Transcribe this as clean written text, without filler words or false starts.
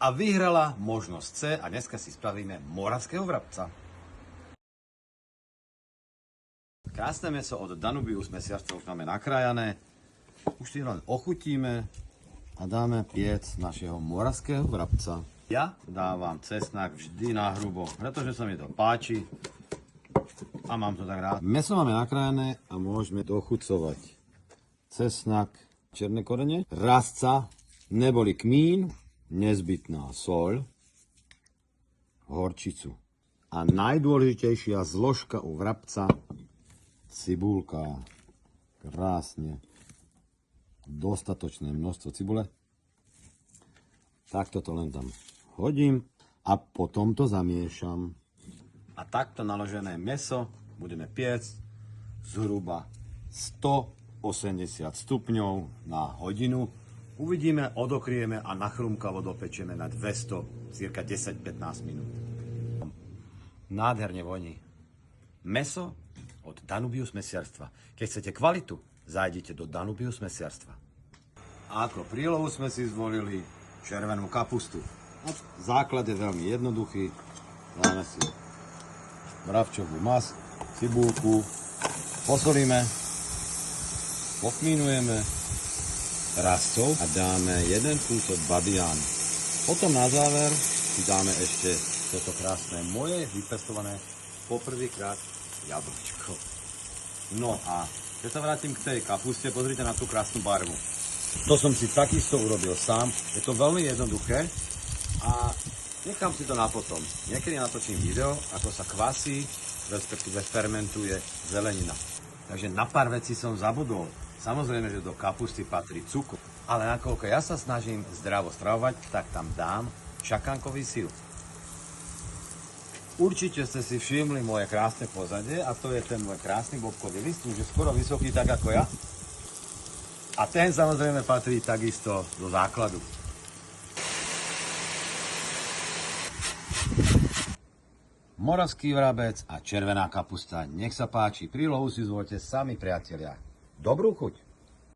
a vyhrala možnosť C a dneska si spravíme moravského vrabca. Krásne mäso od Danubius mesiarstva už máme nakrájané. Už si len ochutíme a dáme piec našeho moravského vrabca. Ja dávam cesnak vždy na hrubo, pretože sa mi to páči a mám to tak rád. Mäso máme nakrájané a môžeme dochucovať. Cesnak, černé korene, rastca, neboli kmín, nezbytná soľ, horčicu. A najdôležitejšia zložka u vrabca, cibulka. Krásne. Dostatočné množstvo cibule. Takto to len tam hodím a potom to zamiešam. A takto naložené mäso budeme piecť zhruba 180 stupňov na hodinu. Uvidíme, odokrieme a nachrumkavo dopečieme na 200, cirka 10-15 minút. Nádherne voní. Mäso od Danubius mesiarstva. Keď chcete kvalitu, zájdite do Danubius mesiarstva. A ako prílohu sme si zvolili červenú kapustu. Základ je veľmi jednoduchý. Dáme si mravčovú masť, cibulku, posolíme, pokmínujeme rastcov a dáme jeden kúsok babiánu. Potom na záver si dáme ešte toto krásne moje vypestované poprvýkrát jablčko. No a keď sa vrátim k tej kapuste, pozrite na tú krásnu barvu. To som si takisto urobil sám. Je to veľmi jednoduché a nechám si to na potom. Niekedy natočím video, ako sa kvasí, respektíve fermentuje zelenina. Takže na pár vecí som zabudol. Samozrejme, že do kapusty patrí cukor. Ale nakoľko ja sa snažím zdravo stravovať, tak tam dám čakankový syrup. Určite ste si všimli moje krásne pozadie a to je ten môj krásny bobkový list, už je skoro vysoký tak ako ja. A ten samozrejme patrí takisto do základu. Moravský vrabec a červená kapusta. Nech sa páči, prílohu si zvolte sami, priatelia. Dobrú chuť!